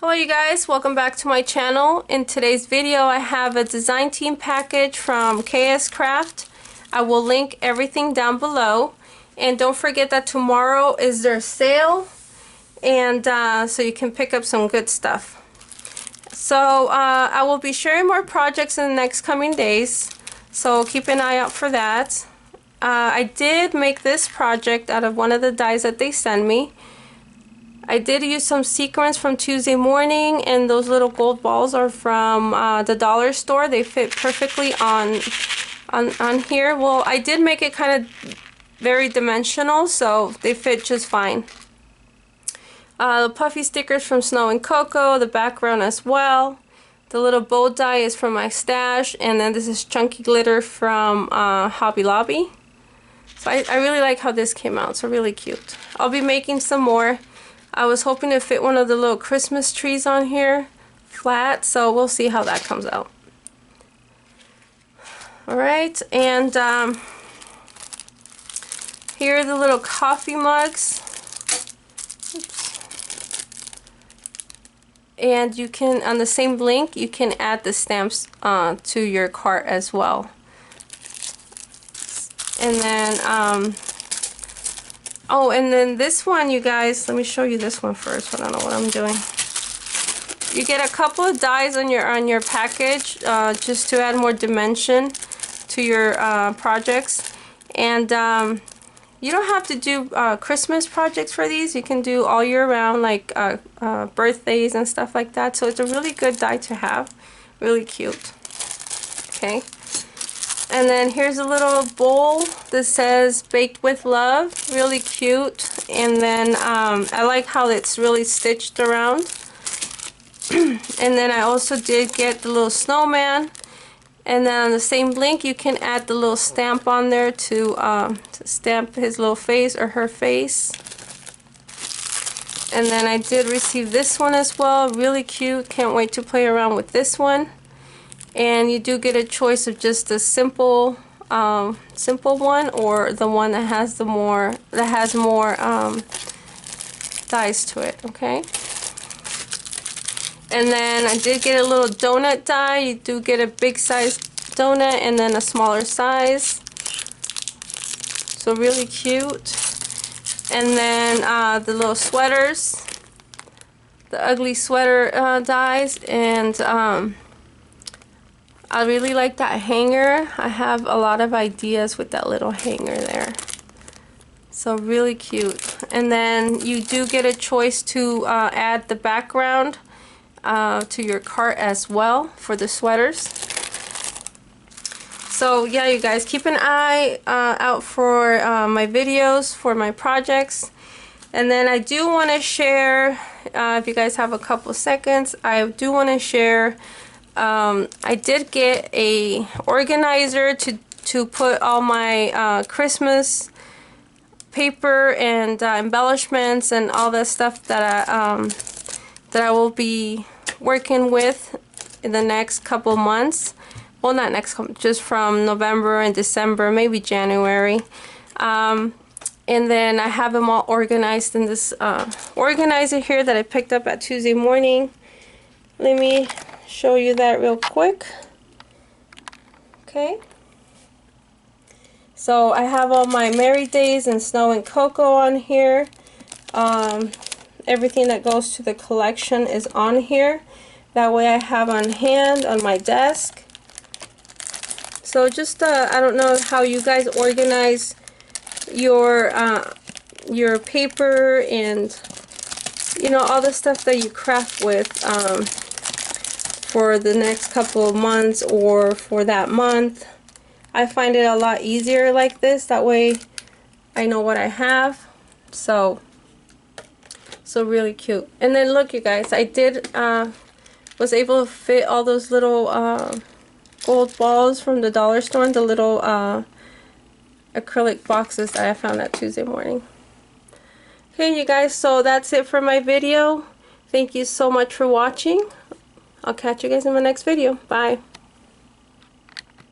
Hello you guys, welcome back to my channel. In today's video I have a design team package from KSCRAFTS. I will link everything down below, and don't forget that tomorrow is their sale, and so you can pick up some good stuff. So I will be sharing more projects in the next coming days, so keep an eye out for that. I did make this project out of one of the dies that they sent me. I did use some sequins from Tuesday Morning, and those little gold balls are from the dollar store. They fit perfectly on here. Well, I did make it kind of very dimensional, so they fit just fine. The puffy stickers from Snow and Cocoa, the background as well. The little bow die is from my stash, and then this is chunky glitter from Hobby Lobby. So I really like how this came out, so really cute. I'll be making some more. I was hoping to fit one of the little Christmas trees on here flat, so we'll see how that comes out. Alright, and here are the little coffee mugs. Oops. And you can, on the same link, you can add the stamps to your cart as well. And then oh, and then this one, you guys, let me show you this one first. I don't know what I'm doing. You get a couple of dies on your package just to add more dimension to your projects. And you don't have to do Christmas projects for these. You can do all year round, like birthdays and stuff like that. So it's a really good die to have. Really cute. Okay. And then here's a little bowl that says Baked with Love. Really cute. And then I like how it's really stitched around. And then I also did get the little snowman. And then on the same link you can add the little stamp on there to stamp his little face or her face. And then I did receive this one as well. Really cute. Can't wait to play around with this one. And you do get a choice of just a simple one, or the one that has more dies to it. Okay. And then I did get a little donut die. You do get a big size donut and then a smaller size. So really cute. And then the little sweaters, the ugly sweater dies, and I really like that hanger. I have a lot of ideas with that little hanger there. So really cute. And then you do get a choice to add the background to your cart as well for the sweaters. So yeah, you guys, keep an eye out for my videos for my projects. And then I do want to share, if you guys have a couple seconds, I do want to share, I did get a organizer to put all my Christmas paper and embellishments and all that stuff that I will be working with in the next couple months. Well, not next couple, just from November and December, maybe January. And then I have them all organized in this organizer here that I picked up at Tuesday Morning. Let me show you that real quick. Okay. So I have all my Merry Days and Snow and Cocoa on here. Everything that goes to the collection is on here. That way I have on hand on my desk. So just I don't know how you guys organize your paper and all the stuff that you craft with for the next couple of months or for that month. I find it a lot easier like this. That way I know what I have. So really cute. And then look, you guys, I did was able to fit all those little gold balls from the dollar store in the little acrylic boxes that I found at Tuesday Morning. Okay, you guys, so that's it for my video. Thank you so much for watching. I'll catch you guys in my next video. Bye.